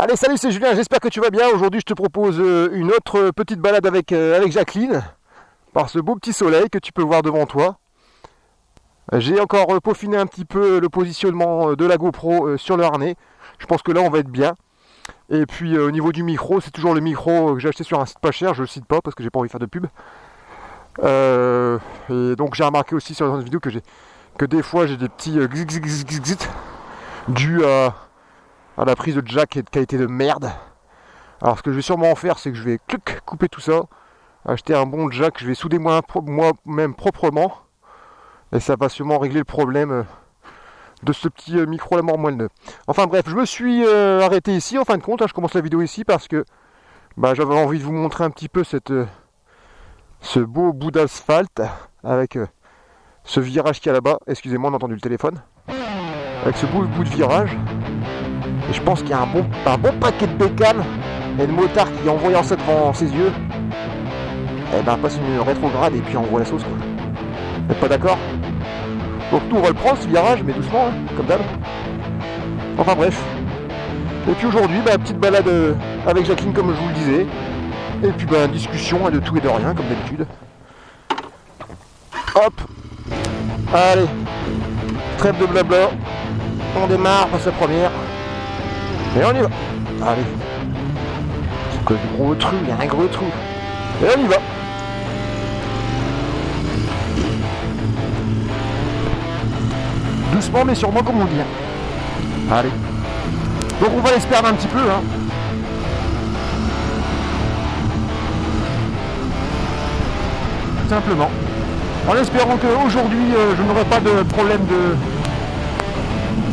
Allez, salut, c'est Julien, j'espère que tu vas bien. Aujourd'hui, je te propose une autre petite balade avec Jacqueline, par ce beau petit soleil que tu peux voir devant toi. J'ai encore peaufiné un petit peu le positionnement de la GoPro sur le harnais. Je pense que là, on va être bien. Et puis, au niveau du micro, c'est toujours le micro que j'ai acheté sur un site pas cher. Je le cite pas parce que j'ai pas envie de faire de pub. Et donc, j'ai remarqué aussi sur une vidéo que des fois, j'ai des petits gzz dus à la prise de jack qui est de qualité de merde. Alors ce que je vais sûrement en faire, c'est que je vais couper tout ça, acheter un bon jack, je vais souder moi-même proprement, et ça va sûrement régler le problème de ce petit micro la mort moelle. Enfin bref, je me suis arrêté ici en fin de compte, je commence la vidéo ici parce que j'avais envie de vous montrer un petit peu ce beau bout d'asphalte avec ce virage qu'il y a là-bas. Excusez-moi, on a entendu le téléphone. Avec ce beau bout de virage. Et je pense qu'il y a un bon paquet de bécanes et le motard qui, en voyant ça devant ses yeux, passe une rétrograde et puis envoie la sauce, quoi. Vous n'êtes pas d'accord? Donc nous on va le prendre ce virage, mais doucement, comme d'hab. Enfin bref. Et puis aujourd'hui, petite balade avec Jacqueline comme je vous le disais. Et puis discussion de tout et de rien comme d'habitude. Hop. Allez. Trêve de blabla. On démarre, passe la première. Et on y va. Allez. C'est que du gros trou, il y a un gros trou. Et on y va. Doucement mais sûrement, comme on dit. Allez. Donc on va les se perdre un petit peu. Tout simplement. En espérant qu'aujourd'hui je n'aurai pas de problème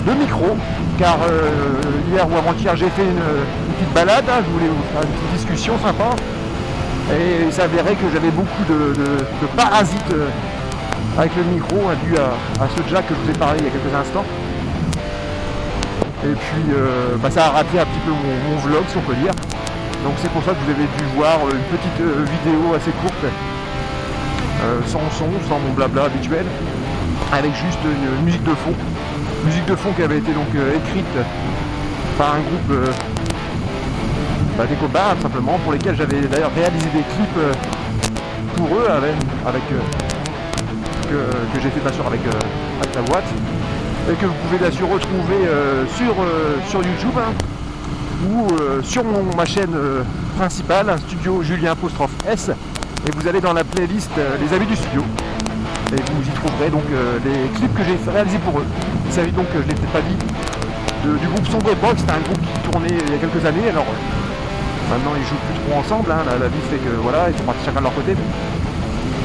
de micro. Car hier ou avant-hier j'ai fait une petite balade, je voulais vous faire une petite discussion sympa. Et il s'avérait que j'avais beaucoup de parasites avec le micro, dû à ce jack que je vous ai parlé il y a quelques instants. Et puis ça a raté un petit peu mon vlog, si on peut dire. Donc c'est pour ça que vous avez dû voir une petite vidéo assez courte, sans son, sans mon blabla habituel, avec juste une musique de fond. Musique de fond qui avait été donc écrite par un groupe des copains tout simplement, pour lesquels j'avais d'ailleurs réalisé des clips pour eux que j'ai fait bien sûr avec la boîte, et que vous pouvez bien sûr retrouver sur YouTube ou sur ma chaîne principale, Studio Julien '(S), et vous allez dans la playlist les avis du studio. Et vous y trouverez donc les clips que j'ai réalisés pour eux. Il s'agit donc, je ne l'ai peut-être pas dit, du groupe Sombre Époque. C'était un groupe qui tournait il y a quelques années. Alors maintenant ils jouent plus trop ensemble. La vie fait que voilà, ils sont partis chacun de leur côté.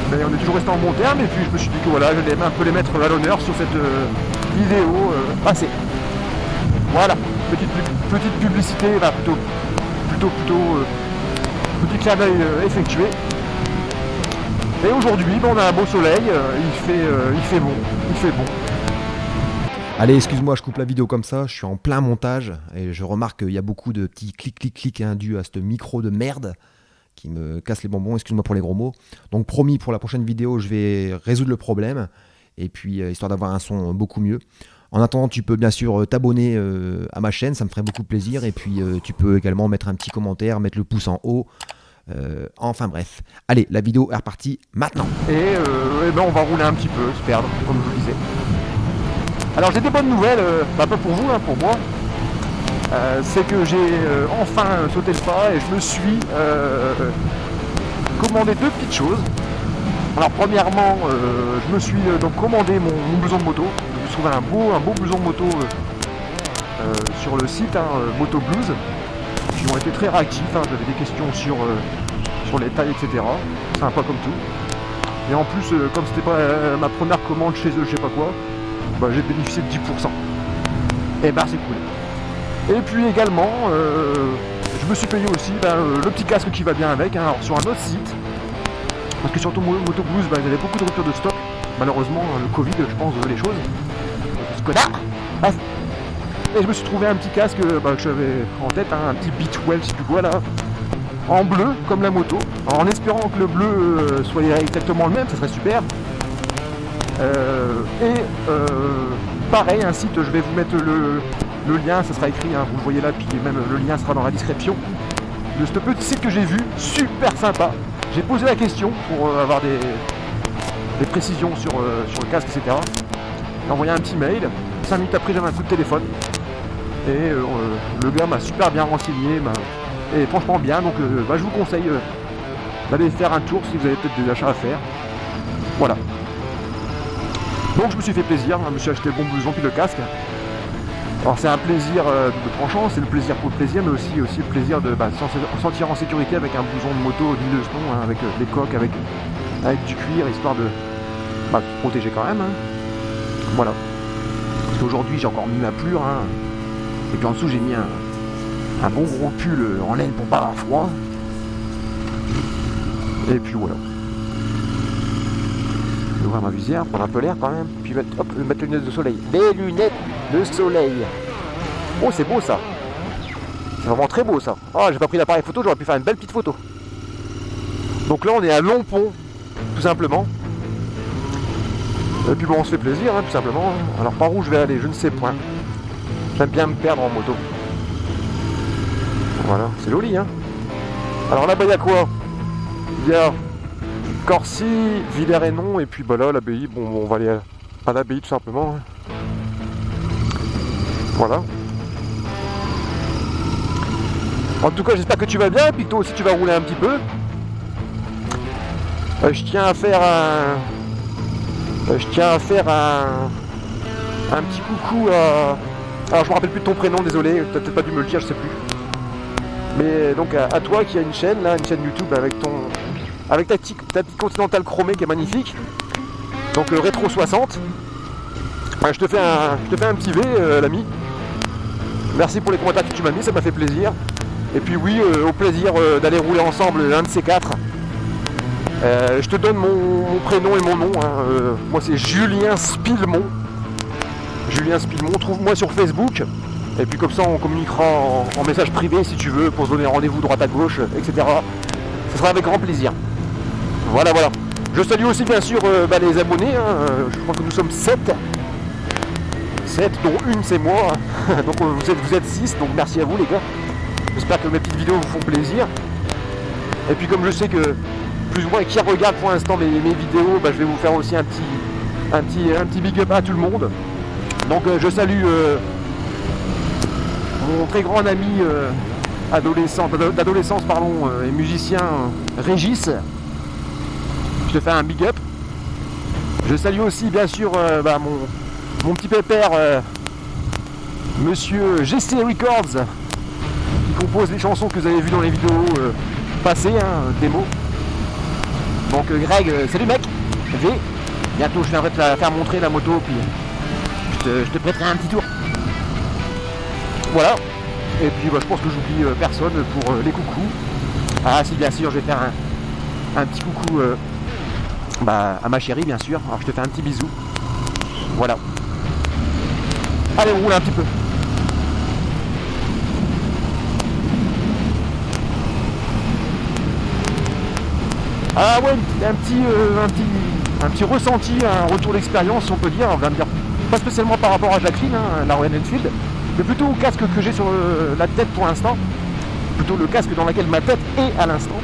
Mais on est toujours resté en bon terme. Et puis je me suis dit que voilà, je vais un peu les mettre à l'honneur sur cette vidéo passée. Voilà, petite publicité, plutôt petit clin d'œil effectué. Et aujourd'hui, on a un beau soleil, il fait bon. Allez, excuse-moi, je coupe la vidéo comme ça, je suis en plein montage et je remarque qu'il y a beaucoup de petits clics dus à ce micro de merde qui me casse les bonbons, excuse-moi pour les gros mots. Donc promis, pour la prochaine vidéo, je vais résoudre le problème et puis histoire d'avoir un son beaucoup mieux. En attendant, tu peux bien sûr t'abonner à ma chaîne, ça me ferait beaucoup plaisir, et puis tu peux également mettre un petit commentaire, mettre le pouce en haut. Enfin bref, allez, la vidéo est repartie maintenant. Et on va rouler un petit peu, se perdre, comme je vous le disais. Alors j'ai des bonnes nouvelles, pas pour vous, pour moi. C'est que j'ai enfin sauté le pas et je me suis commandé deux petites choses. Alors premièrement, je me suis donc commandé mon blouson de moto. Je me suis trouvé un beau blouson de moto sur le site Moto Blues, qui ont été très réactifs. J'avais des questions sur les tailles, etc. Sympa comme tout. Et en plus, comme c'était pas ma première commande chez eux, je sais pas quoi, j'ai bénéficié de 10%. Et c'est cool. Et puis également, je me suis payé aussi le petit casque qui va bien avec, alors sur un autre site. Parce que sur Moto Blues, il y avait beaucoup de ruptures de stock. Malheureusement, le Covid, je pense, les choses. Ce connard. Et je me suis trouvé un petit casque que j'avais en tête, un petit Beatwell, je sais plus quoi là, en bleu, comme la moto. Alors, en espérant que le bleu soit exactement le même, ça serait super. Pareil, un site, je vais vous mettre le lien, ça sera écrit, hein, vous le voyez là, puis même le lien sera dans la description de ce petit site que j'ai vu, super sympa. J'ai posé la question pour avoir des précisions sur le casque, etc. J'ai envoyé un petit mail, 5 minutes après j'avais un coup de téléphone, et le gars m'a super bien renseigné, et franchement bien, donc je vous conseille d'aller faire un tour si vous avez peut-être des achats à faire. Voilà. Donc je me suis fait plaisir, je me suis acheté le bon blouson puis le casque. Alors c'est un plaisir de tranchant, c'est le plaisir pour le plaisir, mais aussi le plaisir de se sentir en sécurité avec un blouson de moto digne de ce nom, hein, avec les coques, avec du cuir, histoire de se protéger quand même. Hein. Voilà. Parce qu'aujourd'hui j'ai encore mis ma plure, hein, et puis en dessous j'ai mis un bon gros pull en laine pour pas avoir froid. Et puis voilà. Je vais ouvrir ma visière, prendre un peu l'air quand même, puis mettre les lunettes de soleil. Les lunettes de soleil. Oh, c'est beau ça. C'est vraiment très beau ça. Oh, j'ai pas pris l'appareil photo, j'aurais pu faire une belle petite photo. Donc là, on est à Longpont, tout simplement. Et puis bon, on se fait plaisir, hein, tout simplement. Alors par où je vais aller, je ne sais point. J'aime bien me perdre en moto. Voilà, c'est joli, hein. Alors là-bas, il y a quoi? Il y a Corcy, Villers-et-Non, et puis là, l'abbaye. Bon, on va aller à l'abbaye tout simplement. Voilà. En tout cas, j'espère que tu vas bien, et puis que toi aussi tu vas rouler un petit peu. Je tiens à faire un petit coucou à... Alors je me rappelle plus de ton prénom, désolé, t'as peut-être pas dû me le dire, je sais plus. Mais donc à toi qui a une chaîne là, une chaîne YouTube avec ta petite Continental chromée qui est magnifique. Donc Rétro 60. Je te fais un petit V, l'ami. Merci pour les commentaires que tu m'as mis, ça m'a fait plaisir. Et puis oui, au plaisir d'aller rouler ensemble l'un de ces quatre. Je te donne mon prénom et mon nom. Hein. Moi c'est Julien Spillemont. Julien Spillemont, trouve-moi sur Facebook. Et puis comme ça on communiquera en message privé si tu veux, pour se donner rendez-vous droite à gauche, etc. Ce sera avec grand plaisir. Voilà. Je salue aussi bien sûr les abonnés. Hein. Je crois que nous sommes 7. 7, dont une c'est moi. Donc vous êtes 6, donc merci à vous les gars. J'espère que mes petites vidéos vous font plaisir. Et puis comme je sais que plus ou moins qui regarde pour l'instant mes vidéos, je vais vous faire aussi un petit big up à tout le monde. Donc je salue mon très grand ami d'adolescence et musicien Régis. Je te fais un big up. Je salue aussi bien sûr mon petit pépère Monsieur GC Records, qui compose les chansons que vous avez vues dans les vidéos passées, démo. Donc Greg, salut mec, V. Bientôt je viendrai te la faire montrer la moto, puis je te prêterai un petit tour. Voilà. Et puis je pense que j'oublie personne pour les coucous. Ah si, bien sûr, je vais faire un petit coucou à ma chérie, bien sûr. Alors je te fais un petit bisou. Voilà. Allez, on roule un petit peu. Ah ouais, un petit ressenti, un retour d'expérience, on peut dire. On va me dire, pas spécialement par rapport à Jacqueline, la Royal Enfield, mais plutôt au casque que j'ai sur la tête pour l'instant. Plutôt le casque dans lequel ma tête est à l'instant.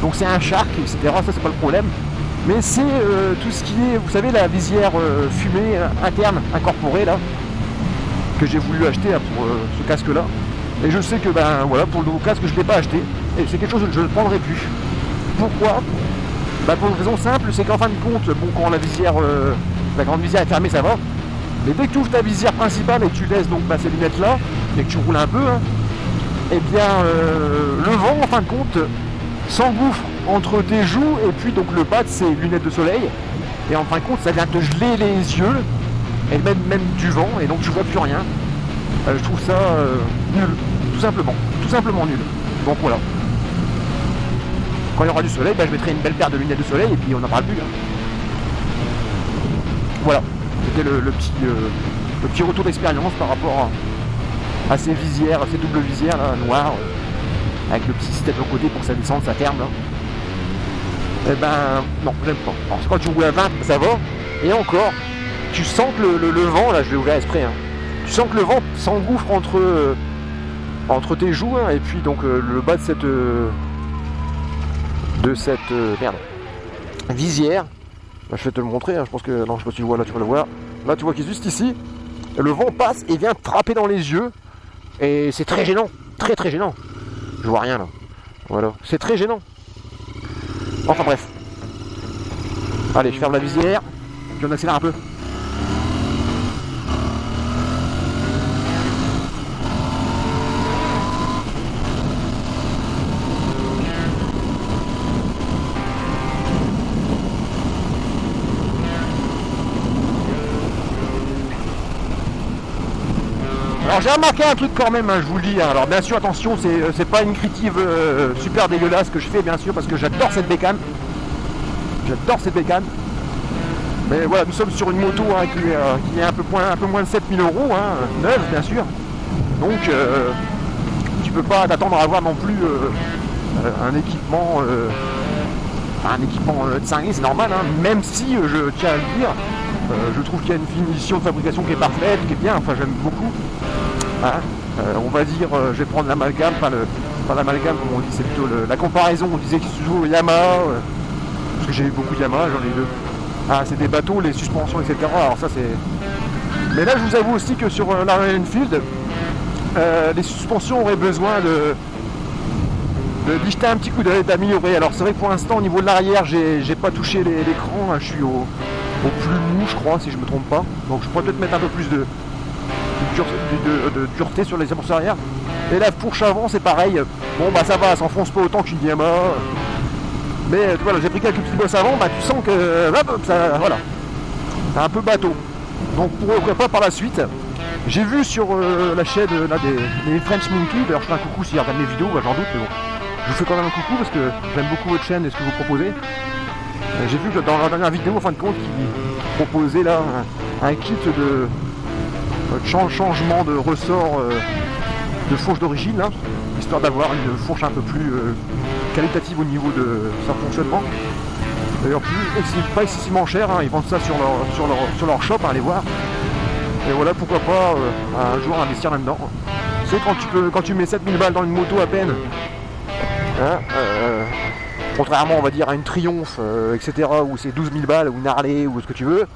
Donc c'est un Shark, etc. Ça c'est pas le problème. Mais c'est tout ce qui est, vous savez, la visière fumée interne incorporée là, que j'ai voulu acheter pour ce casque là. Et je sais que pour le nouveau casque je ne l'ai pas acheté. Et c'est quelque chose que je ne prendrai plus. Pourquoi? Pour une raison simple, c'est qu'en fin de compte, quand la grande visière est fermée, ça va. Mais dès que tu ouvres ta visière principale et que tu laisses donc ces lunettes là, et que tu roules un peu, et bien le vent en fin de compte s'engouffre entre tes joues et puis donc le bas de ces lunettes de soleil. Et en fin de compte, ça vient te geler les yeux, et même du vent, et donc tu vois plus rien. Je trouve ça nul, tout simplement nul. Donc voilà. Quand il y aura du soleil, je mettrai une belle paire de lunettes de soleil et puis on n'en parle plus. Voilà, c'était le petit retour d'expérience par rapport à ces visières, ces doubles visières là, noires, avec le petit système de côté pour que ça descende, ça ferme là. Non, j'aime pas. Alors quand tu roules à 20, ça va, et encore, tu sens que le vent, là je vais ouvrir exprès, Tu sens que le vent s'engouffre entre tes joues, hein, et puis donc le bas de cette merde, visière. Bah, je vais te le montrer, hein, je pense que. Non, je sais pas si tu le vois là, tu vas le voir. Là tu vois qu'il est juste ici. Le vent passe et vient te frapper dans les yeux. Et c'est très gênant. Très très gênant. Je vois rien là. Voilà. C'est très gênant. Enfin bref. Allez, je ferme la visière. Puis on accélère un peu. Alors j'ai remarqué un truc quand même, hein, je vous le dis, hein. Alors bien sûr attention, c'est pas une critique super dégueulasse que je fais bien sûr, parce que j'adore cette bécane. J'adore cette bécane. Mais voilà, nous sommes sur une moto, hein, qui est un peu moins de 7000 €, hein, neuve bien sûr. Donc tu peux pas t'attendre à avoir non plus un équipement de cinglé, c'est normal, hein, même si je tiens à le dire, je trouve qu'il y a une finition de fabrication qui est parfaite, qui est bien, enfin j'aime beaucoup. Hein, on va dire, je vais prendre l'amalgame, pas l'amalgame comme on dit, c'est plutôt la comparaison, on disait qu'il se joue au Yamaha, parce que j'ai eu beaucoup de Yamaha, j'en ai deux. Ah, c'est des bateaux, les suspensions, etc. Alors ça c'est... Mais là je vous avoue aussi que sur la Royal Enfield, les suspensions auraient besoin d'y jeter un petit coup d'œil, d'améliorer. Alors c'est vrai que pour l'instant au niveau de l'arrière, j'ai pas touché l'écran, hein, je suis au plus mou je crois, si je me trompe pas. Donc je pourrais peut-être mettre un peu plus de dureté sur les amortisseurs arrière. Et la fourche avant c'est pareil. Bon bah ça va, ça s'enfonce pas autant qu'une Yamaha. Mais voilà, j'ai pris quelques petits bosses avant, bah tu sens que ça, voilà, c'est un peu bateau. Donc pourquoi pas par la suite. J'ai vu sur la chaîne là, des French Monkey, d'ailleurs je fais un coucou s'ils regardent mes vidéos, bah, j'en doute, mais bon. Je vous fais quand même un coucou parce que j'aime beaucoup votre chaîne et ce que vous proposez. J'ai vu que dans la dernière vidéo en fin de compte qu'ils proposaient là un kit de changement de ressort de fourche d'origine, là, histoire d'avoir une fourche un peu plus qualitative au niveau de son fonctionnement. D'ailleurs pas excessivement cher, hein, ils vendent ça sur leur shop, hein, allez voir. Et voilà, pourquoi pas un jour investir là-dedans. Tu sais, quand tu mets 7000 balles dans une moto à peine, hein, contrairement on va dire à une Triumph, etc., où c'est 12 000 balles, ou une Harley, ou ce que tu veux,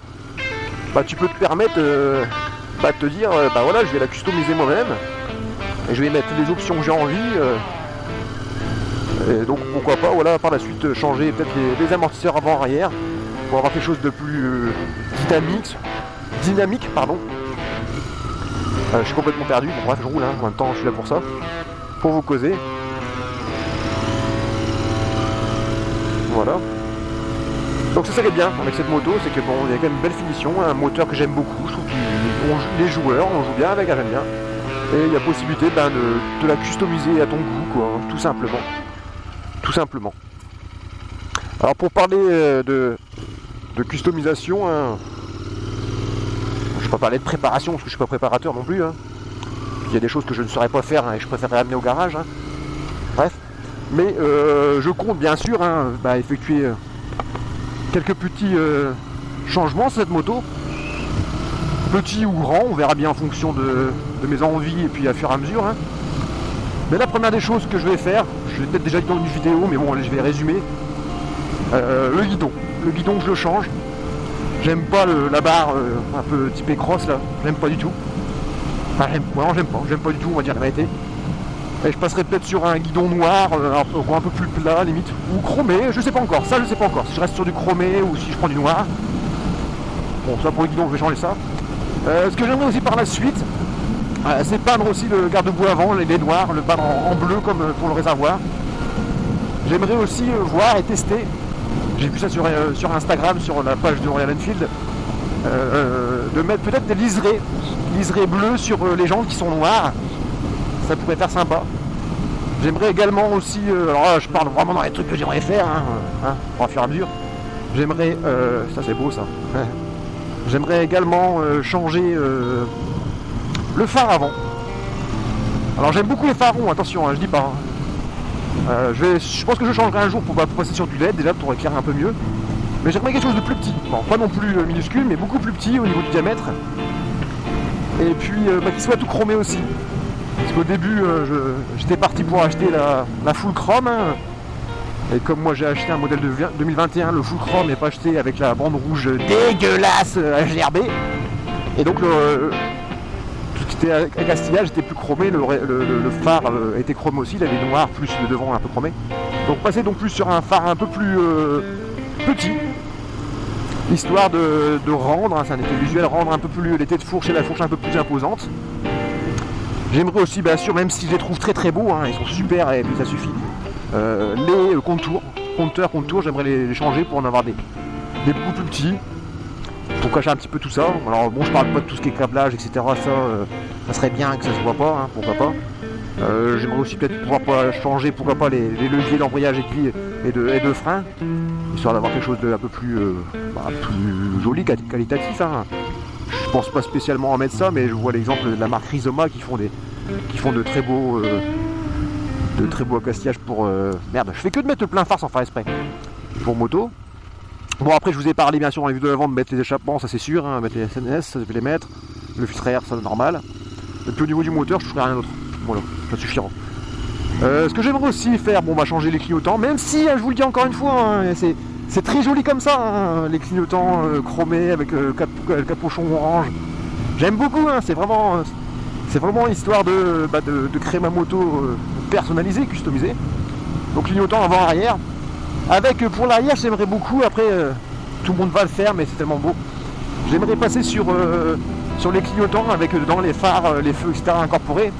bah tu peux te permettre de te dire, bah voilà, je vais la customiser moi-même, et je vais mettre les options que j'ai envie, et donc pourquoi pas, voilà, par la suite changer peut-être les amortisseurs avant-arrière, pour avoir quelque chose de plus dynamique, pardon. Je suis complètement perdu, bon, bref je roule, hein, en même temps je suis là pour ça, pour vous causer. Voilà. Donc c'est ça qui est bien avec cette moto, c'est que bon, il y a quand même une belle finition, un moteur que j'aime beaucoup, je trouve que les joueurs, on joue bien avec, j'aime bien. Et il y a possibilité de la customiser à ton goût, quoi, hein, tout simplement. Tout simplement. Alors pour parler de customisation, hein, je ne vais pas parler de préparation parce que je ne suis pas préparateur non plus. Hein. Il y a des choses que je ne saurais pas faire, hein, et je préférerais amener au garage. Hein. Bref. Mais je compte bien sûr effectuer quelques petits changements sur cette moto. Petits ou grands, on verra bien en fonction de mes envies et puis à fur et à mesure. Hein. Mais la première des choses que je vais faire, je l'ai peut-être déjà dit dans une vidéo, mais bon, allez, je vais résumer. Le guidon. Le guidon, je le change. J'aime pas la barre un peu typée cross là, j'aime pas du tout. Enfin, j'aime pas du tout, on va dire la vérité. Et je passerai peut-être sur un guidon noir, un peu plus plat limite, ou chromé, je sais pas encore, ça je sais pas encore, si je reste sur du chromé ou si je prends du noir. Bon, ça pour le guidon, je vais changer ça. Ce que j'aimerais aussi par la suite, c'est peindre aussi le garde-boue avant, les noirs, le peindre en bleu comme pour le réservoir. J'aimerais aussi voir et tester, j'ai vu ça sur Instagram, sur la page de Royal Enfield, de mettre peut-être des liserés bleus sur les jantes qui sont noires. Ça pourrait faire sympa. J'aimerais également aussi, alors là je parle vraiment dans les trucs que j'aimerais faire, au fur et à mesure. J'aimerais, ça c'est beau ça. J'aimerais également changer le phare avant. Alors j'aime beaucoup les phares ronds, attention, je dis pas. Je pense que je changerai un jour pour passer sur du LED déjà pour éclairer un peu mieux. Mais j'aimerais quelque chose de plus petit. Bon, pas non plus minuscule, mais beaucoup plus petit au niveau du diamètre. Et puis qu'il soit tout chromé aussi. Parce qu'au début j'étais parti pour acheter la full chrome. Hein. Et comme moi j'ai acheté un modèle de 2021, le full chrome, et pas acheté avec la bande rouge dégueulasse HDRB. Et donc tout ce qui était avec Castillage était plus chromé, le phare était chromé aussi, il avait noir plus le devant un peu chromé. Donc passer donc plus sur un phare un peu plus petit, histoire de rendre, hein, c'est un effet visuel, rendre un peu plus les têtes de fourche et la fourche un peu plus imposante. J'aimerais aussi, bien sûr, même si je les trouve très très beaux, hein, ils sont super et puis ça suffit, les contours, j'aimerais les changer pour en avoir des beaucoup plus petits, pour cacher un petit peu tout ça. Alors bon, je parle pas de tout ce qui est câblage, etc. Ça serait bien que ça se voit pas, hein, pourquoi pas. J'aimerais aussi peut-être pouvoir changer, pourquoi pas, les leviers d'embrayage et de frein, histoire d'avoir quelque chose de un peu plus, plus joli, qualitatif. Hein. Je pense pas spécialement à mettre ça, mais je vois l'exemple de la marque Rizoma qui font de très beaux accostillages pour... Merde, je fais que de mettre le plein phare sans faire exprès. Pour moto. Bon, après je vous ai parlé bien sûr dans les vidéos d'avant de mettre les échappements, ça c'est sûr, hein, mettre les SNS, ça je vais les mettre. Le filtre à air, ça c'est normal. Et puis au niveau du moteur, je ne ferai rien d'autre. Voilà, ça suffira. Ce que j'aimerais aussi faire, bon, changer les clignotants, même si, je vous le dis encore une fois, hein, c'est très joli comme ça, hein, les clignotants chromés avec capuchon orange. J'aime beaucoup, hein, c'est vraiment histoire de créer ma moto personnalisée, customisée. Donc clignotant avant-arrière. Avec pour l'arrière, j'aimerais beaucoup, après tout le monde va le faire, mais c'est tellement beau. J'aimerais passer sur les clignotants avec dedans les phares, les feux, etc. incorporés.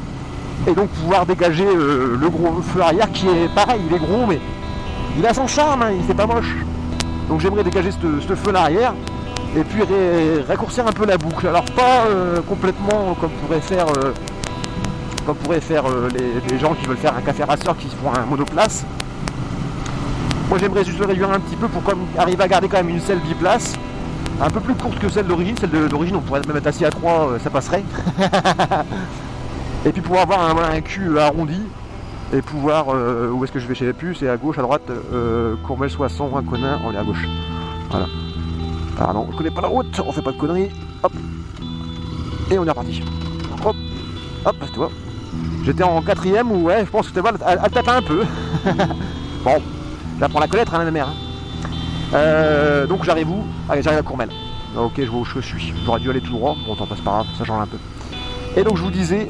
Et donc pouvoir dégager le gros feu arrière qui est pareil, il est gros, mais il a son charme, hein, il fait pas moche. Donc j'aimerais dégager ce feu là arrière et puis raccourcir un peu la boucle. Alors pas complètement comme pourraient faire les gens qui veulent faire un café racer, qui font un monoplace. Moi j'aimerais juste le réduire un petit peu pour arriver à garder quand même une selle biplace, un peu plus courte que celle d'origine. Celle d'origine on pourrait même être assis à 3, ça passerait. Et puis pouvoir avoir un cul arrondi et pouvoir, où est-ce que je vais chez les puces, c'est à gauche, à droite, Courmel-Soissons, à Conin, on est à gauche. Voilà. Pardon, on connaît pas la route, on fait pas de conneries, hop. Et on est reparti. Hop, hop, tu vois. J'étais en 4ème où, ouais, je pense que tu vois, elle tape un peu. Bon, j'apprends la connaître, hein, la mère. Hein. Donc j'arrive où? Allez, j'arrive à Courmel. Ok, je vois où je suis. J'aurais dû aller tout droit, bon, tant passe pas grave, ça change un peu. Et donc je vous disais,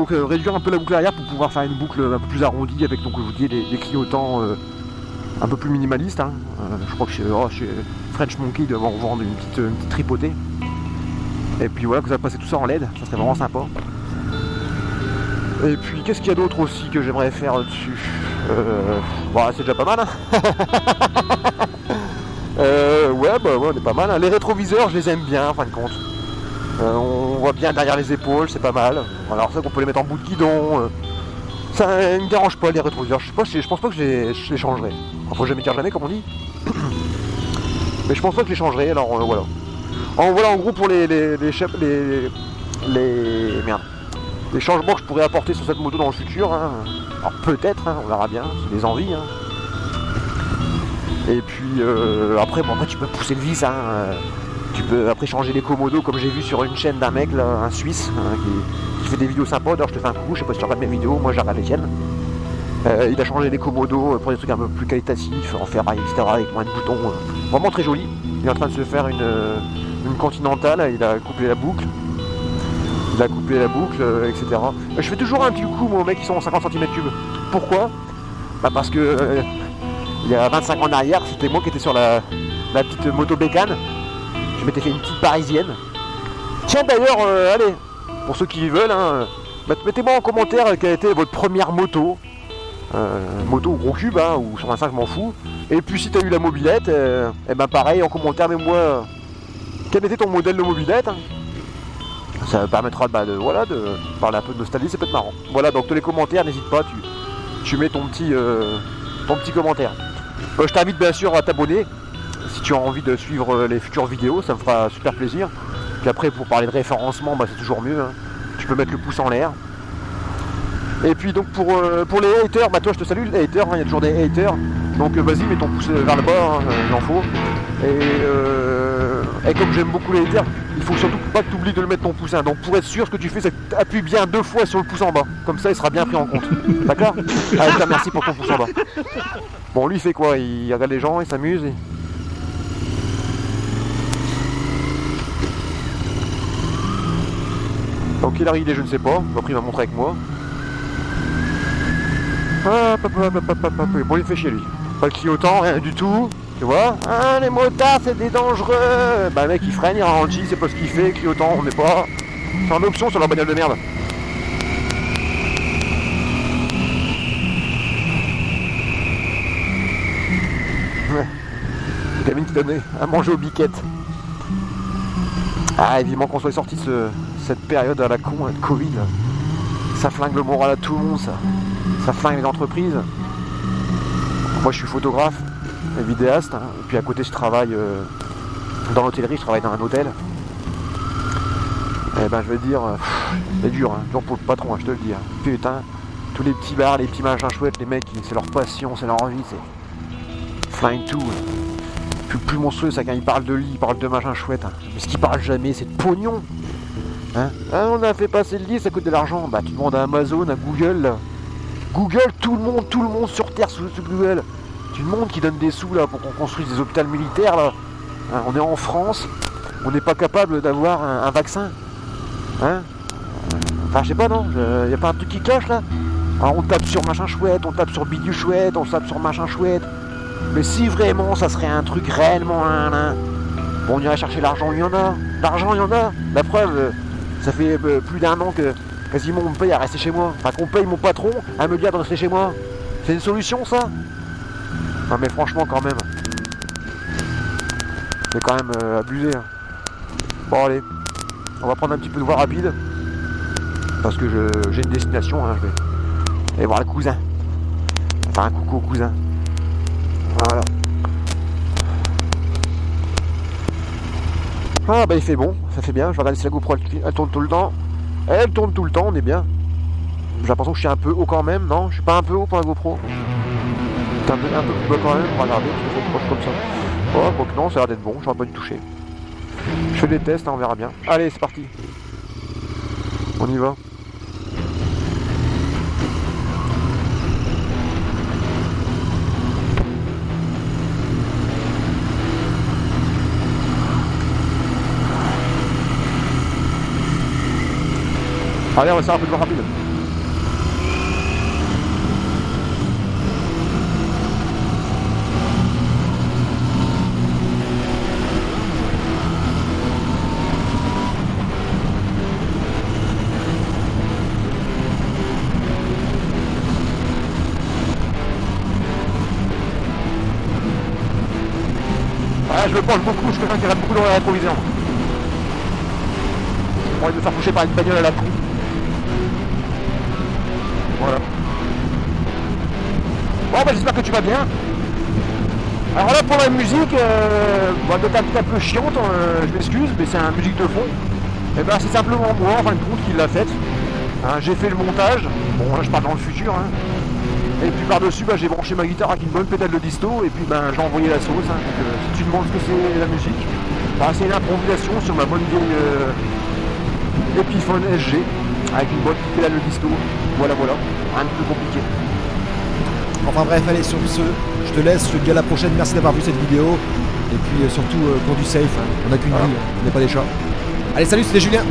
réduire un peu la boucle arrière pour pouvoir faire une boucle un peu plus arrondie avec, donc je vous dis, des clignotants un peu plus minimalistes. Hein. Je crois que chez French Monkey ils doivent en vendre une petite tripotée. Et puis voilà, que ça passer tout ça en LED, ça serait vraiment sympa. Et puis qu'est-ce qu'il y a d'autre aussi que j'aimerais faire dessus? C'est déjà pas mal. Hein. Ouais, on est pas mal. Hein. Les rétroviseurs, je les aime bien en fin de compte. On voit bien derrière les épaules, c'est pas mal. Alors ça qu'on peut les mettre en bout de guidon. Ça ne me dérange pas les rétroviseurs. Je pense pas que je les changerai. Enfin, faut jamais dire jamais comme on dit. Mais je pense pas que je les changerai. Alors voilà. Voilà en gros pour les changements que je pourrais apporter sur cette moto dans le futur. Hein. Alors peut-être, hein, on verra bien. C'est des envies. Hein. Et puis après tu peux pousser le vis. Hein. Tu peux après changer les commodos comme j'ai vu sur une chaîne d'un mec, là, un Suisse, hein, qui fait des vidéos sympas. D'ailleurs je te fais un coucou, je sais pas si tu regardes mes vidéos, moi j'arrête les tiennes. Il a changé les commodos pour des trucs un peu plus qualitatifs, en ferraille, etc. avec moins de boutons. Vraiment très joli. Il est en train de se faire une Continentale, il a coupé la boucle. Etc. Je fais toujours un petit coup moi aux mecs qui sont en 50 cm3. Pourquoi? Parce que il y a 25 ans en arrière, c'était moi qui étais sur la petite moto bécane. Je m'étais fait une petite parisienne. Tiens d'ailleurs, allez, pour ceux qui veulent, hein, mettez-moi en commentaire quelle a été votre première moto. Moto au gros cube, hein, ou sur 25 je m'en fous. Et puis si tu as eu la mobilette, pareil en commentaire, mets-moi quel était ton modèle de mobilette. Hein. Ça permettra de parler un peu de nostalgie, c'est peut-être marrant. Voilà, donc tous les commentaires, n'hésite pas, tu mets ton petit commentaire. Je t'invite bien sûr à t'abonner. Si tu as envie de suivre les futures vidéos, ça me fera super plaisir. Puis après, pour parler de référencement, c'est toujours mieux. Hein. Tu peux mettre le pouce en l'air. Et puis donc pour les haters, toi je te salue les haters, hein, il y a toujours des haters. Donc vas-y, mets ton pouce vers le bas, hein, il en faut. Et comme j'aime beaucoup les haters, il faut surtout pas que tu oublies de le mettre ton poussin. Donc pour être sûr, ce que tu fais, c'est que tu appuies bien 2 fois sur le pouce en bas. Comme ça, il sera bien pris en compte. D'accord? Allez, je te remercie pour ton pouce en bas. Bon, lui, il fait quoi? Il regarde les gens, il s'amuse. Donc il arrive, je ne sais pas. Après, il va montrer avec moi. Bon, il me fait chier, lui. Pas de clignotant, rien du tout. Tu vois? Ah, les motards, c'est des dangereux. Bah, le mec, il freine, il ralentit, c'est pas ce qu'il fait. Clignotant, on n'est pas. C'est en option sur leur bagnole de merde. Ouais. Gamine qui donnait à manger aux biquettes. Ah, évidemment qu'on soit sorti de cette période à la con, de Covid. Ça flingue le moral à tout le monde, ça. Ça flingue les entreprises. Moi, je suis photographe et vidéaste. Hein. Et puis à côté, je travaille dans l'hôtellerie, je travaille dans un hôtel. Et ben, je veux dire, c'est dur, hein. Dur pour le patron, hein, je te le dis. Hein. Putain, tous les petits bars, les petits machins chouettes, les mecs, c'est leur passion, c'est leur envie, c'est flingue tout. Puis le plus monstrueux, c'est quand ils parlent de lit, ils parlent de machin chouette. Hein. Mais ce qu'ils parlent jamais, c'est de pognon. Hein, ah, on a fait passer le lit, ça coûte de l'argent. Bah, tu demandes à Amazon, à Google. Là. Google, tout le monde sur Terre sous Google. Tout le monde qui donne des sous là pour qu'on construise des hôpitaux militaires là. Hein, on est en France, on n'est pas capable d'avoir un vaccin. Hein? Enfin, je sais pas, non? Y a pas un truc qui cloche là? Alors on tape sur machin chouette, on tape sur bidule chouette, on tape sur machin chouette. Mais si vraiment ça serait un truc réellement bon, on irait chercher l'argent, il y en a. L'argent, il y en a. La preuve, ça fait plus d'1 an que quasiment on me paye à rester chez moi. Enfin, qu'on paye mon patron à me dire de rester chez moi. C'est une solution, ça? Non, mais franchement, quand même. C'est quand même abusé. Hein. Bon, allez. On va prendre un petit peu de voie rapide. Parce que j'ai une destination. Hein, je vais aller voir le cousin. Enfin, un coucou au cousin. Voilà. Ah bah il fait bon, ça fait bien. Je vais regarder si la GoPro elle tourne tout le temps. Elle tourne tout le temps, on est bien. J'ai l'impression que je suis un peu haut quand même, non? Je suis pas un peu haut pour la GoPro. C'est un peu plus bas quand même, on va regarder, je suis proche comme ça. Oh, donc non, ça a l'air d'être bon, j'aurais pas dû toucher. Je fais des tests, hein, on verra bien. Allez, c'est parti. On y va. Allez, on va faire un peu de voie rapide. Ah, je me penche beaucoup, je suis quelqu'un qui rate beaucoup dans la rétroviseur. J'ai envie de me faire toucher par une bagnole à la con. Voilà. Bon bah j'espère que tu vas bien. Alors là pour la musique, peut-être un peu chiante, je m'excuse, mais c'est une musique de fond. Et ben c'est simplement moi en fin de compte qui l'a faite. Hein, j'ai fait le montage, bon là je pars dans le futur. Hein. Et puis par-dessus j'ai branché ma guitare avec une bonne pédale de disto et puis j'ai envoyé la sauce. Hein. Donc, si tu me demandes ce que c'est la musique, c'est une improvisation sur ma bonne vieille Epiphone SG avec une bonne pédale de disto. Voilà, rien de plus compliqué. Enfin bref, allez, sur ce, je te laisse, je te dis à la prochaine, merci d'avoir vu cette vidéo. Et puis surtout, conduis safe, hein. On n'a qu'une vie, on n'est pas des chats. Allez, salut, c'était Julien.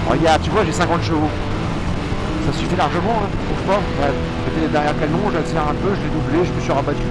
Regarde, tu vois, j'ai 50 chevaux. Ça suffit largement, hein, trouve pas? Ouais, j'étais derrière le canon, j'accélère un peu, je l'ai doublé, je me suis rabattu.